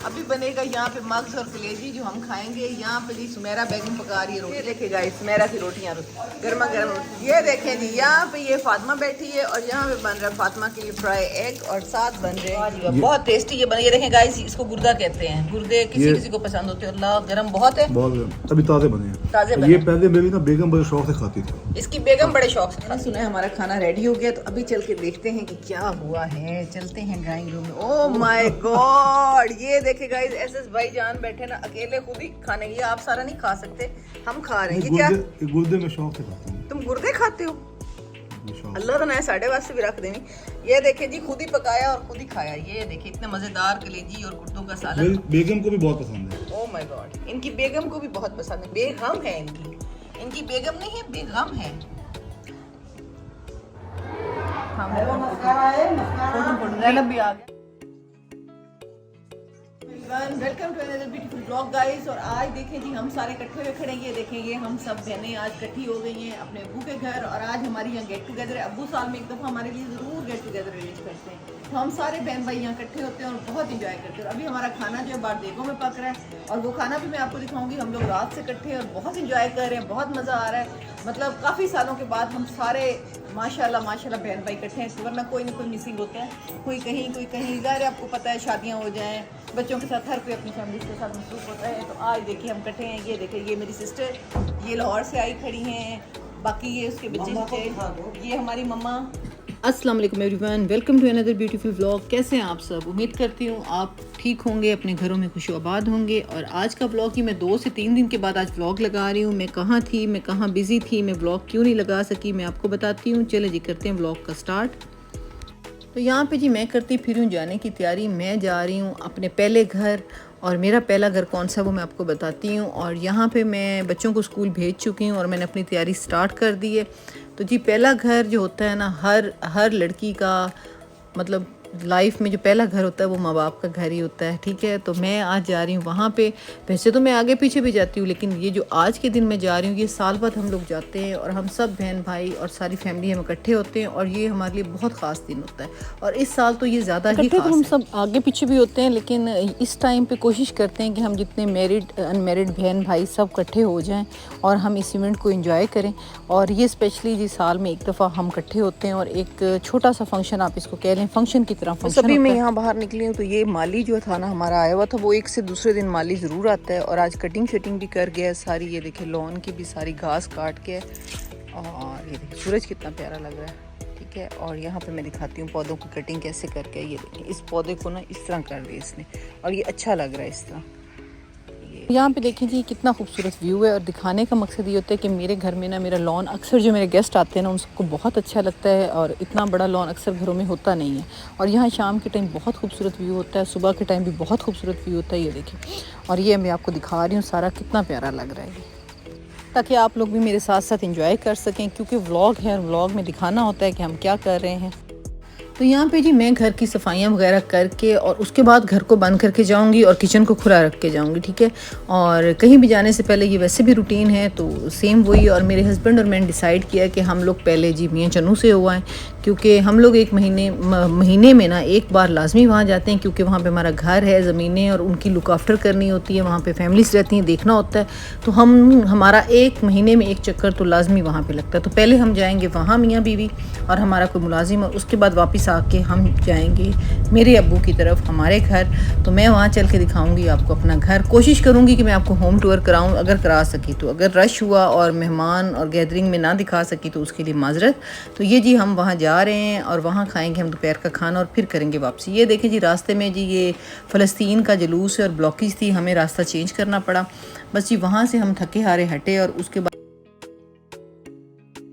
अभी बनेगा यहाँ पे मग्स और कलेजी जो हम खाएंगे। यहाँ पे जी सुमेरा बेगम पका रही है रोटी। देखे गाइस सुमेरा की रोटियाँ गर्मा गर्म रोटी। ये देखें जी यहाँ पे ये फातिमा बैठी है और यहाँ पे बन रहा है फातिमा के लिए फ्राई एग और साथ बन रहे हैं बहुत टेस्टी ये बने। ये देखें गाइस इसको गुर्दा कहते हैं। गुर्दे किसी किसी को पसंद होते हैं। अल्लाह गर्म बहुत है, बहुत अभी ताज़े बने हैं। ताज़े ये पहले मेरी ना बेगम बड़े शौक से खाती थी। इसकी बेगम बड़े शौक से। सुना है हमारा खाना रेडी हो गया तो अभी चल के देखते हैं कि क्या हुआ है। चलते हैं ड्राइंग रूम में। ओह माय गॉड ये देखे गाइस एसएस भाई जान बैठे ना अकेले खुद ही खाने। ये आप सारा नहीं खा सकते, हम खा रहे हैं। ये क्या गुर्दे में शौक से खाती हूँ। तुम गुर्दे खाते हो? अल्लाह तो ना साढ़े वास्ते भी रख देनी। ये देखे जी खुद ही पकाया और खुद ही खाया। ये देखे इतने मजेदार कलेजी और गुर्दों का सालन। बेगम को भी बहुत पसंद है। ओह माय गॉड इनकी बेगम को भी बहुत पसंद है। बेगम है इनकी बेगम नहीं है, बेगम है। भी आ गया। Welcome to another beautiful blog guys. और आज देखें जी हम सारे इकट्ठे हुए खड़े हैं। ये देखें ये हम सब बहनें आज इकट्ठी हो गई हैं अपने अब्बू के घर। और आज हमारी यहाँ गेट टुगेदर है। अब्बू साल में एक दफ़ा हमारे लिए ज़रूर गेट टुगेदर अरेंज करते हैं। तो हम सारे बहन भाई यहाँ इकट्ठे होते हैं और बहुत इंजॉय करते हैं। अभी हमारा खाना जो है बाहर देखो में पक रहा है और वो खाना भी मैं आपको दिखाऊंगी। हम लोग रात से इकट्ठे हैं और बहुत इंजॉय कर रहे हैं, बहुत मज़ा आ रहा है। मतलब काफ़ी सालों के बाद हम सारे माशाल्लाह माशाल्लाह बहन भाई इकट्ठे हैं। वरना कोई ना कोई मिसिंग होता है, कोई कहीं ज़ाहिर आपको पता है शादियाँ हो जाएँ बच्चों के साथ, हर कोई अपनी फैमिली के साथ मसरूफ होता है। तो आज देखिए हम इकट्ठे हैं। ये देखिए ये मेरी सिस्टर ये लाहौर से आई खड़ी हैं। बाकी ये उसके बच्चे, ये हमारी मम्मा। अस्सलाम वालेकुम everyone, welcome to another beautiful vlog. कैसे हैं आप सब? उम्मीद करती हूँ आप ठीक होंगे, अपने घरों में खुश आबाद होंगे। और आज का व्लॉग ही मैं 2 से 3 दिन के बाद आज व्लॉग लगा रही हूँ। मैं कहाँ थी, मैं कहाँ बिज़ी थी, मैं व्लॉग क्यों नहीं लगा सकी, मैं आपको बताती हूँ। चले जी करते हैं व्लॉग का स्टार्ट। तो यहाँ पे जी मैं करती फिर हूँ जाने की तैयारी। मैं जा रही हूँ अपने पहले घर और मेरा पहला घर कौन सा वो मैं आपको बताती हूँ। और यहाँ पे मैं बच्चों को स्कूल भेज चुकी हूँ और मैंने अपनी तैयारी स्टार्ट कर दी है। तो जी पहला घर जो होता है ना हर लड़की का मतलब लाइफ में जो पहला घर होता है वो माँ बाप का घर ही होता है। ठीक है, तो मैं आज जा रही हूँ वहाँ पे। वैसे तो मैं आगे पीछे भी जाती हूँ लेकिन ये जो आज के दिन मैं जा रही हूँ ये साल बाद हम लोग जाते हैं और हम सब बहन भाई और सारी फैमिली हम इकट्ठे होते हैं और ये हमारे लिए बहुत ख़ास दिन होता है। और इस साल तो ये ज़्यादा ही खास है। हम सब आगे पीछे भी होते हैं लेकिन इस टाइम पर कोशिश करते हैं कि हम जितने मैरिड अनमैरिड बहन भाई सब इकट्ठे हो जाएँ और हम इस इवेंट को इंजॉय करें। और ये स्पेशली जी साल में एक दफ़ा हम इकट्ठे होते हैं और एक छोटा सा फंक्शन आप इसको कह लें, फंक्शन की तरह फंक्शन। अभी मैं यहाँ बाहर निकली हूँ तो ये माली जो था ना हमारा आया हुआ था, वो एक से दूसरे दिन माली ज़रूर आता है। और आज कटिंग शटिंग भी कर गया है सारी। ये देखिए लॉन की भी सारी घास काट के। और ये देखिए सूरज कितना प्यारा लग रहा है। ठीक है, और यहाँ पे मैं दिखाती हूँ पौधों की कटिंग कैसे करके। ये देखिए इस पौधे को ना इस तरह कर दिया इसने और ये अच्छा लग रहा है इस तरह। यहाँ पे देखें जी कितना खूबसूरत व्यू है। और दिखाने का मकसद ये होता है कि मेरे घर में ना मेरा लॉन अक्सर जो मेरे गेस्ट आते हैं ना उनको बहुत अच्छा लगता है और इतना बड़ा लॉन अक्सर घरों में होता नहीं है। और यहाँ शाम के टाइम बहुत खूबसूरत व्यू होता है, सुबह के टाइम भी बहुत खूबसूरत व्यू होता है। ये देखिए और ये मैं आपको दिखा रही हूँ सारा कितना प्यारा लग रहा है ताकि आप लोग भी मेरे साथ साथ इंजॉय कर सकें, क्योंकि व्लॉग है और व्लॉग में दिखाना होता है कि हम क्या कर रहे हैं। तो यहाँ पे जी मैं घर की सफाइयाँ वगैरह करके और उसके बाद घर को बंद करके जाऊँगी और किचन को खुला रख के जाऊँगी। ठीक है, और कहीं भी जाने से पहले ये वैसे भी रूटीन है तो सेम वही। और मेरे हस्बैंड और मैंने डिसाइड किया कि हम लोग पहले जी मियाँ चन्नू से हो आएँ, क्योंकि हम लोग एक महीने में ना एक बार लाजमी वहाँ जाते हैं, क्योंकि वहाँ पे हमारा घर है, ज़मीनें और उनकी लुक आफ्टर करनी होती है। वहाँ पे फैमिलीज रहती हैं, देखना होता है। तो हमारा एक महीने में एक चक्कर तो लाजमी वहाँ पे लगता है। तो पहले हम जाएंगे वहाँ मियाँ बीवी और हमारा कोई मुलाजिम, और उसके बाद वापस आके हम जाएंगे मेरे अब्बू की तरफ हमारे घर। तो मैं वहाँ चल के दिखाऊंगी आपको अपना घर। कोशिश करूँगी कि मैं आपको होम टूर कराऊँ अगर करा सकी तो। अगर रश हुआ और मेहमान और गैदरिंग में ना दिखा सकी तो उसके लिए माजरत। तो ये जी हम वहाँ जा रहे हैं और वहाँ खाएंगे हम दोपहर का खाना और फिर करेंगे वापसी। ये देखें जी रास्ते में जी ये फ़लस्तीन का जुलूस है और ब्लॉकेज थी, हमें रास्ता चेंज करना पड़ा। बस जी वहाँ से हम थके हारे हटे और उसके बाद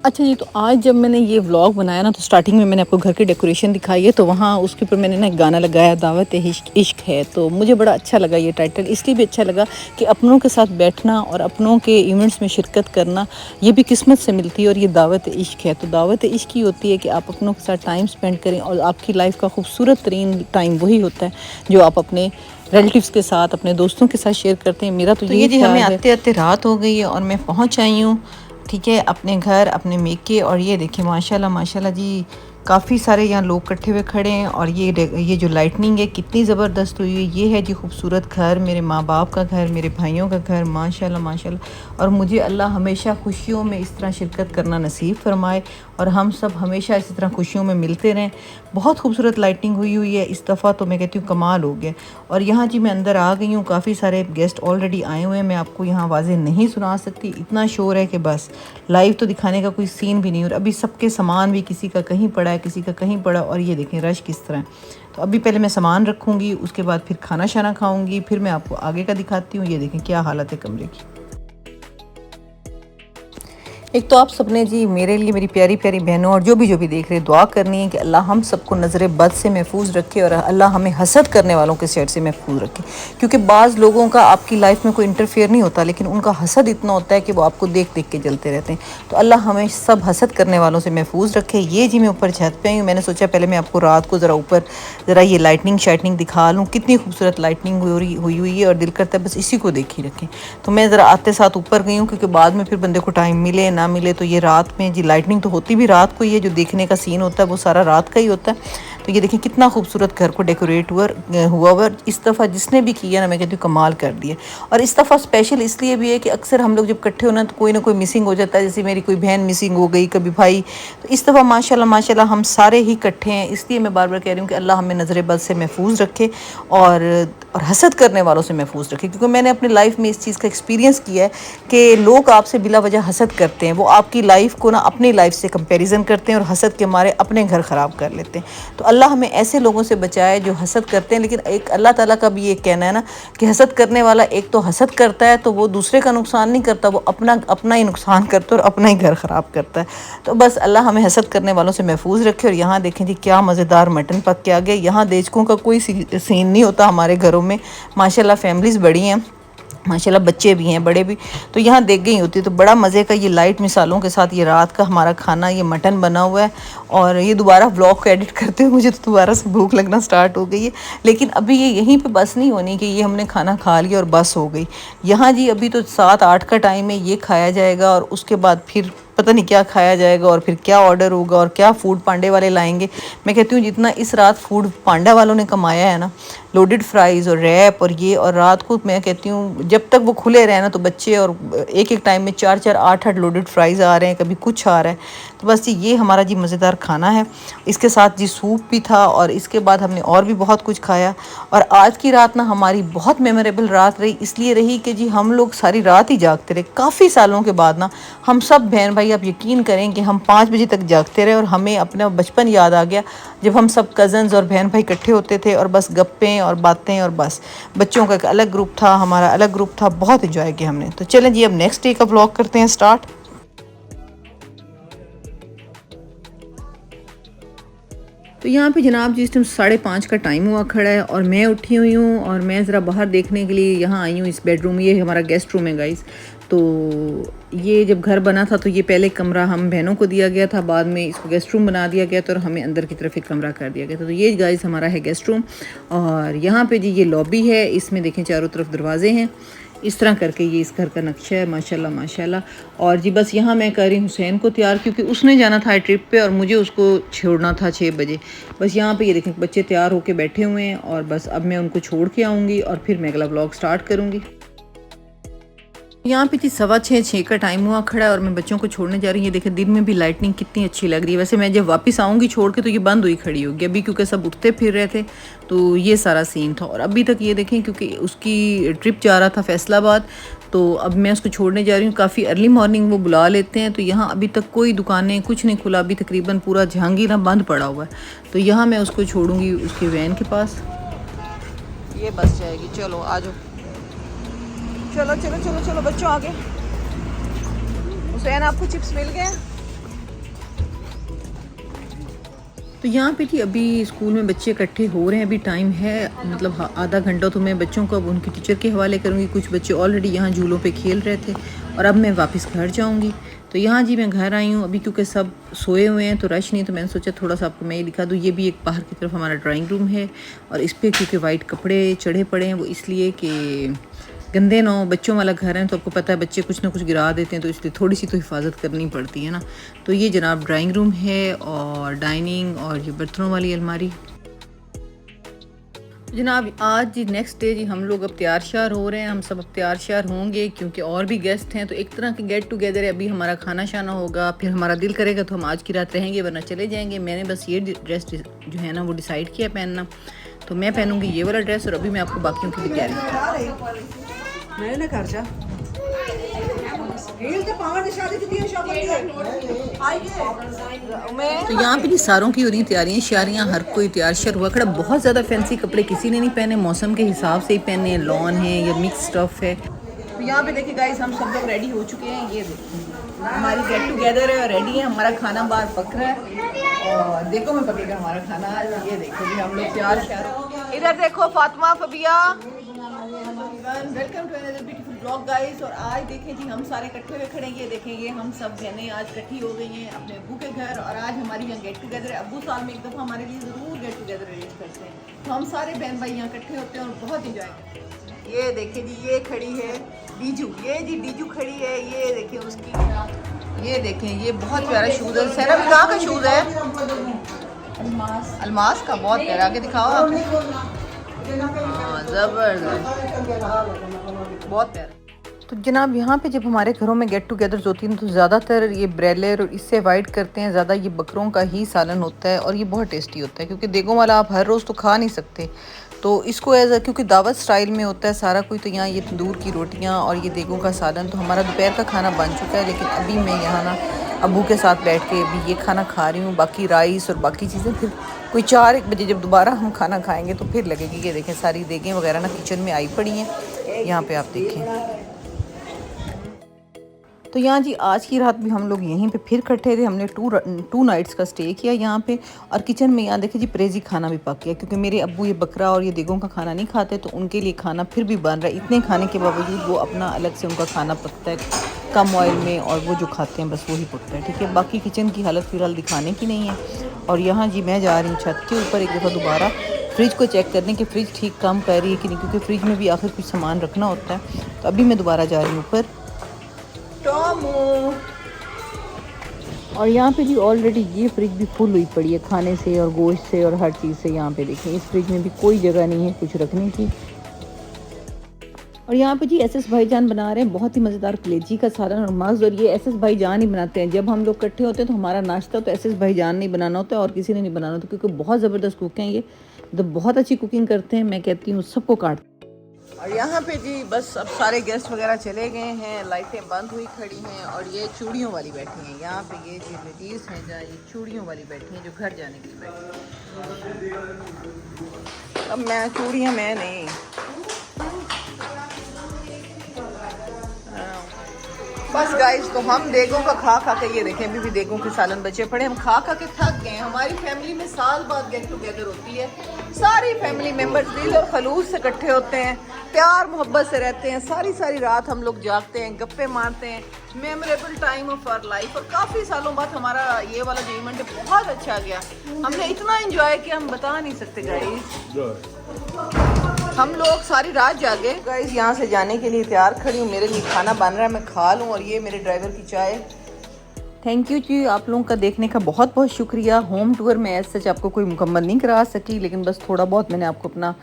अच्छा जी। तो आज जब मैंने ये व्लॉग बनाया ना तो स्टार्टिंग में मैंने आपको घर की डेकोरेशन दिखाई है, तो वहाँ उसके ऊपर मैंने ना एक गाना लगाया दावत इश्क है। तो मुझे बड़ा अच्छा लगा ये टाइटल, इसलिए भी अच्छा लगा कि अपनों के साथ बैठना और अपनों के इवेंट्स में शिरकत करना ये भी किस्मत से मिलती है और ये दावत इश्क है। तो दावत इश्क ही होती है कि आप अपनों के साथ टाइम स्पेंड करें और आपकी लाइफ का खूबसूरत तरीन टाइम वही होता है जो आप अपने रिलेटिव्स के साथ अपने दोस्तों के साथ शेयर करते हैं। मेरा तो ये जी हमें आते आते रात हो गई है और मैं पहुँच आई हूँ ठीक है अपने घर अपने मेके। और ये देखिए माशाल्लाह माशाल्लाह जी काफ़ी सारे यहाँ लोग इकट्ठे हुए खड़े हैं और ये जो लाइटनिंग है कितनी ज़बरदस्त हुई है। ये है जी खूबसूरत घर, मेरे माँ बाप का घर, मेरे भाइयों का घर, माशाल्लाह माशाल्लाह। और मुझे अल्लाह हमेशा खुशियों में इस तरह शिरकत करना नसीब फरमाए और हम सब हमेशा इसी तरह खुशियों में मिलते रहें। बहुत खूबसूरत लाइटिंग हुई है इस दफ़ा, तो मैं कहती हूँ कमाल हो गया। और यहाँ जी मैं अंदर आ गई हूँ, काफ़ी सारे गेस्ट ऑलरेडी आए हुए हैं। मैं आपको यहाँ वाज़े नहीं सुना सकती, इतना शोर है कि बस लाइव तो दिखाने का कोई सीन भी नहीं। और अभी सबके सामान भी किसी का कहीं पड़ा है, किसी का कहीं पड़ा, और ये देखें रश किस तरह है। तो अभी पहले मैं सामान रखूँगी, उसके बाद फिर खाना शाना खाऊँगी, फिर मैं आपको आगे का दिखाती हूँ। ये देखें क्या हालत है कमरे की। एक तो आप सबने जी मेरे लिए, मेरी प्यारी प्यारी बहनों और जो भी देख रहे हैं, दुआ करनी है कि अल्लाह हम सबको नज़र बद से महफूज रखे और अल्लाह हमें हसद करने वालों के शर से महफूज रखे। क्योंकि बाज़ लोगों का आपकी लाइफ में कोई इंटरफेयर नहीं होता, लेकिन उनका हसद इतना होता है कि वो आपको देख देख के जलते रहते हैं। तो अल्लाह हमें सब हसद करने वालों से महफूज रखे। ये जी मैं ऊपर छत पे आई हूँ। मैंने सोचा पहले मैं आपको रात को ज़रा ऊपर ज़रा ये लाइटनिंग शाइटनिंग दिखा लूँ। कितनी खूबसूरत लाइटनिंग हुई है और दिल करता है बस इसी को देख ही रखें। तो मैं ज़रा आते साथ ऊपर गई हूँ, क्योंकि बाद में फिर बंदे को टाइम मिले ना मिले। तो ये रात में जी लाइटनिंग तो होती भी रात को ही है, जो देखने का सीन होता है वो सारा रात का ही होता है। तो ये देखें कितना खूबसूरत घर को डेकोरेट हुआ इस दफ़ा जिसने भी किया ना, मैं कहती हूँ कमाल कर दिया। और इस दफ़ा स्पेशल इसलिए भी है कि अक्सर हम लोग जब इकट्ठे होना तो कोई ना कोई मिसिंग हो जाता है। जैसे मेरी कोई बहन मिसिंग हो गई, कभी भाई। तो इस दफ़ा माशाल्लाह माशाल्लाह हम सारे ही इकट्ठे हैं। इसलिए मैं बार बार कह रही हूँ कि अल्लाह हमें नज़र बद से महफूज रखे और हसद करने वालों से महफूज रखे। क्योंकि मैंने अपनी लाइफ में इस चीज़ का एक्सपीरियंस किया है कि लोग आपसे बिला वजह हसद करते हैं। वो आपकी लाइफ को ना अपनी लाइफ से कंपैरिजन करते हैं और हसद के मारे अपने घर ख़राब कर लेते हैं। तो अल्लाह हमें ऐसे लोगों से बचाए जो हसद करते हैं। लेकिन एक अल्लाह ताला का भी ये कहना है ना कि हसद करने वाला एक तो हसद करता है तो वो दूसरे का नुकसान नहीं करता, वो अपना ही नुकसान करता है और अपना ही घर ख़राब करता है। तो बस अल्लाह हमें हसद करने वालों से महफूज रखे। और यहाँ देखें जी क्या मज़ेदार मटन पक के आ गया। यहाँ देचकों का कोई सीन नहीं होता हमारे घरों में। माशाल्लाह फैमिलीज़ बड़ी हैं, माशाल्लाह बच्चे भी हैं बड़े भी। तो यहाँ देख गई होती तो बड़ा मज़े का ये लाइट मिसालों के साथ ये रात का हमारा खाना, ये मटन बना हुआ है। और ये दोबारा व्लॉग को एडिट करते हुए मुझे तो दोबारा से भूख लगना स्टार्ट हो गई है। लेकिन अभी ये यहीं पे बस नहीं होनी कि ये हमने खाना खा लिया और बस हो गई। यहाँ जी अभी तो 7-8 का टाइम है, ये खाया जाएगा और उसके बाद फिर पता नहीं क्या खाया जाएगा और फिर क्या ऑर्डर होगा और क्या फूड पांडे वाले लाएंगे। मैं कहती हूँ जितना इस रात फूड पांडा वालों ने कमाया है ना, लोडेड फ्राइज़ और रैप और ये, और रात को मैं कहती हूँ जब तक वो खुले रहे ना तो बच्चे और एक टाइम में 4-4 8-8 लोडेड फ्राइज़ आ रहे हैं, कभी कुछ आ रहा है। तो बस ये हमारा जी मज़ेदार खाना है। इसके साथ जी सूप भी था और इसके बाद हमने और भी बहुत कुछ खाया। और आज की रात ना हमारी बहुत मेमोरेबल रात रही। इसलिए रही कि जी हम लोग सारी रात ही जागते रहे। काफ़ी सालों के बाद ना हम सब बहन भाई, आप यकीन करें कि हम 5 बजे तक जागते रहे और हमें अपना बचपन याद आ गया जब हम सब कज़न्स और बहन भाई इकट्ठे होते थे और बस गप्पें और बातें। और बस बच्चों का एक अलग ग्रुप था, हमारा अलग ग्रुप था, बहुत इन्जॉय किया हमने। तो चलें जी अब नेक्स्ट डे का व्लॉग करते हैं स्टार्ट। तो यहाँ पे जनाब जी इस टाइम 5:30 का टाइम हुआ खड़ा है और मैं उठी हुई हूँ और मैं ज़रा बाहर देखने के लिए यहाँ आई हूँ इस बेडरूम। ये हमारा गेस्ट रूम है गाइस। तो ये जब घर बना था तो ये पहले कमरा हम बहनों को दिया गया था, बाद में इसको गेस्ट रूम बना दिया गया था और हमें अंदर की तरफ एक कमरा कर दिया गया था। तो ये गाइस हमारा है गेस्ट रूम। और यहाँ पे जी ये लॉबी है, इसमें देखें चारों तरफ दरवाजे हैं। इस तरह करके ये इस घर का नक्शा है माशाल्लाह माशाल्लाह। और जी बस यहाँ मैं कर रही हूँ हुसैन को तैयार, क्योंकि उसने जाना था ट्रिप पे और मुझे उसको छोड़ना था 6 बजे। बस यहाँ पे ये देखें बच्चे तैयार होके बैठे हुए हैं और बस अब मैं उनको छोड़ के आऊँगी और फिर मैं अगला व्लॉग स्टार्ट करूँगी। यहाँ पे थी 6:15 का टाइम हुआ खड़ा है और मैं बच्चों को छोड़ने जा रही हूँ। ये देखें दिन में भी लाइटनिंग कितनी अच्छी लग रही है। वैसे मैं जब वापस आऊँगी छोड़ के तो ये बंद हुई खड़ी होगी अभी, क्योंकि सब उठते फिर रहे थे। तो ये सारा सीन था। और अभी तक ये देखें क्योंकि उसकी ट्रिप जा रहा था फैसलाबाद, तो अब मैं उसको छोड़ने जा रही हूँ। काफ़ी अर्ली मॉर्निंग वो बुला लेते हैं। तो यहाँ अभी तक कोई दुकानें कुछ नहीं खुला, अभी तकरीबन पूरा जहांगीर बंद पड़ा हुआ है। तो यहाँ मैं उसको छोड़ूंगी उसके वैन के पास। ये बस जाएगी, चलो आ जाओ, चलो चलो चलो चलो बच्चों आगे। हुसैन आपको चिप्स मिल गए? तो यहाँ पे थी अभी स्कूल में बच्चे इकट्ठे हो रहे हैं। अभी टाइम है मतलब आधा घंटा, तो मैं बच्चों को अब उनकी टीचर के हवाले करूँगी। कुछ बच्चे ऑलरेडी यहाँ झूलों पे खेल रहे थे और अब मैं वापस घर जाऊँगी। तो यहाँ जी मैं घर आई हूँ अभी, क्योंकि सब सोए हुए हैं तो रश नहीं, तो मैंने सोचा थोड़ा सा आपको मैं ये दिखा दूँ। ये भी एक बाहर की तरफ हमारा ड्राइंग रूम है और इस पर क्योंकि वाइट कपड़े चढ़े पड़े हैं, वो इसलिए कि गंदे ना हो, बच्चों वाला घर है तो आपको पता है बच्चे कुछ ना कुछ गिरा देते हैं, तो इसलिए थोड़ी सी तो हिफाजत करनी पड़ती है ना। तो ये जनाब ड्राइंग रूम है और डाइनिंग और ये बर्तनों वाली अलमारी। जनाब आज जी नेक्स्ट डे जी हम लोग अब तैयार श्यार हो रहे हैं, हम सब अब तैयार श्यार होंगे क्योंकि और भी गेस्ट हैं, तो एक तरह के गेट टुगेदर है। अभी हमारा खाना शाना होगा, फिर हमारा दिल करेगा तो हम आज की रात रहेंगे वरना चले जाएंगे। मैंने बस ये ड्रेस जो है ना वो डिसाइड किया पहनना, तो मैं पहनूंगी ये वाला ड्रेस और अभी मैं आपको बाकियों की भी तैयारी। तो यहाँ पे जी सारों की हो रही तैयारियाँ शारियाँ, हर कोई तैयार श्यार हुआ खड़ा। बहुत ज़्यादा फैंसी कपड़े किसी ने नहीं पहने, मौसम के हिसाब से ही पहने, लॉन है या मिक्स स्टफ है। तो यहाँ पे देखिए गाइस हम सब लोग रेडी हो चुके हैं। ये देखिए हमारी गेट टुगेदर है और रेडी है, हमारा खाना बाहर पक रहा है और देखो मैं पकेगा हमारा खाना आज। ये देखो जी हम लोग तैयार श्यार। इधर देखो Fatima Fabia, welcome to another beautiful blog guys. और आज देखें जी हम सारे इकट्ठे हुए खड़े हैं, ये देखेंगे हम सब बहनें आज इकट्ठी हो गई हैं अपने अब्बू के घर और आज हमारी यहाँ गेट टुगेदर है। अब्बू साल में एक दफ़ा हमारे लिए ज़रूर गेट टुगेदर अरेंज करते हैं, तो हम सारे बहन भाई यहाँ इकट्ठे होते हैं और बहुत इंजॉय करते हैं। ये देखिए जी ये खड़ी है डीजू, ये जी डीजू खड़ी है, ये देखिए उसकी, ये देखें ये बहुत प्यारा शूज़ है। सहरा भी कहाँ का शूज़ है? अलमास का, बहुत प्यारा। आगे दिखाओ आप। हाँ ज़बरदस्त, बहुत प्यारा। तो जनाब यहाँ पे जब हमारे घरों में गेट टुगेदर्स होती हैं तो ज़्यादातर ये ब्रेलर और इससे अवॉइड करते हैं, ज़्यादा ये बकरों का ही सालन होता है और ये बहुत टेस्टी होता है क्योंकि देगों वाला आप हर रोज़ तो खा नहीं सकते। तो इसको क्योंकि दावत स्टाइल में होता है सारा कोई, तो यहाँ ये तंदूर की रोटियाँ और ये देगों का सालन। तो हमारा दोपहर का खाना बन चुका है, लेकिन अभी मैं यहाँ ना अब्बू के साथ बैठ के अभी ये खाना खा रही हूँ। बाकी राइस और बाकी चीज़ें फिर कोई 4-1 बजे जब दोबारा हम खाना खाएँगे तो फिर लगेगी। ये देखें सारी देगें वगैरह ना किचन में आई पड़ी हैं, यहाँ पर आप देखें। तो यहाँ जी आज की रात भी हम लोग यहीं पे फिर इकट्ठे थे, हमने 2 नाइट्स का स्टे किया यहाँ पे। और किचन में यहाँ देखिए जी परेजी खाना भी पक गया क्योंकि मेरे अब्बू ये बकरा और ये देगों का खाना नहीं खाते, तो उनके लिए खाना फिर भी बन रहा है। इतने खाने के बावजूद वो अपना अलग से उनका खाना पकता है कम ऑयल में, और वो जो खाते हैं बस वही पकता है, ठीक है। बाकी किचन की हालत फ़िलहाल दिखाने की नहीं है। और यहाँ जी मैं जा रही हूँ छत के ऊपर एक दफ़ा दोबारा फ्रिज को चेक करने कि फ़्रिज ठीक काम कर रही है कि नहीं, क्योंकि फ्रिज में भी आखिर कुछ सामान रखना होता है। तो अभी मैं दोबारा जा रही हूँ ऊपर। और यहाँ पे जी ऑलरेडी ये फ्रिज भी फुल हुई पड़ी है खाने से और गोश्त से और हर चीज़ से। यहाँ पे देखें इस फ्रिज में भी कोई जगह नहीं है कुछ रखने की। और यहाँ पे जी एसएस भाईजान बना रहे हैं बहुत ही मज़ेदार कलेजी का सालन और मग्ज़। और ये एसएस भाईजान ही बनाते हैं। जब हम लोग इकट्ठे होते हैं तो हमारा नाश्ता तो एसएस भाईजान नहीं बनाना होता है और किसी ने नहीं बनाना होता, क्योंकि बहुत ज़बरदस्त कुक हैं ये, तो बहुत अच्छी कुकिंग करते हैं। मैं कहती हूँ सबको काट। और यहाँ पे जी बस अब सारे गेस्ट वगैरह चले गए हैं, लाइटें बंद हुई खड़ी हैं और ये चूड़ियों वाली बैठी हैं। यहाँ पे ये जो लेडीज़ हैं जहाँ ये चूड़ियों वाली बैठी हैं जो घर जाने के लिए बैठी हैं। अब मैं चूड़ियाँ मैं नहीं, बस गाइस। तो हम देगों का खा खा के, ये देखें अभी भी देगों के सालन बचे पड़े, हम खा खा के थक गए। हमारी फैमिली में साल बाद गेट टुगेदर होती है, सारी फैमिली मेंबर्स दिल और खलूस से इकट्ठे होते हैं, प्यार मोहब्बत से रहते हैं, सारी रात हम लोग जागते हैं, गप्पे मारते हैं। Memorable time of our life. और काफ़ी सालों बाद हमारा ये वाला जो इवेंट है बहुत अच्छा गया, हमने इतना एंजॉय किया हम बता नहीं सकते गाइस। हम लोग सारी रात जागे गाइस। यहाँ से जाने के लिए तैयार खड़ी हूँ, मेरे लिए खाना बन रहा है, मैं खा लूँ। और ये मेरे ड्राइवर की चाय। थैंक यू जी, आप लोगों का देखने का बहुत बहुत शुक्रिया। होम टूर में ऐसे सच आपको कोई मुकम्मल नहीं करा सकी, लेकिन बस थोड़ा बहुत मैंने आपको अपना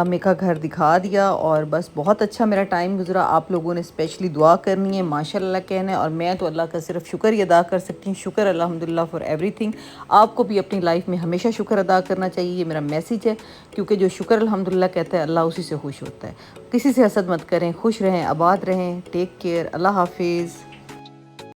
मेका घर दिखा दिया और बस बहुत अच्छा मेरा टाइम गुजरा। आप लोगों ने स्पेशली दुआ करनी है, माशाल्लाह कहना है, और मैं तो अल्लाह का सिर्फ शुक्र ही अदा कर सकती हूँ। शुक्र अल्हम्दुलिल्लाह फॉर एवरीथिंग। आपको भी अपनी लाइफ में हमेशा शुक्र अदा करना चाहिए, ये मेरा मैसेज है, क्योंकि जो शुक्र अल्हम्दुलिल्लाह कहता है अल्लाह उसी से खुश होता है। किसी से हसद मत करें, खुश रहें, आबाद रहें। टेक केयर, अल्लाह हाफिज़।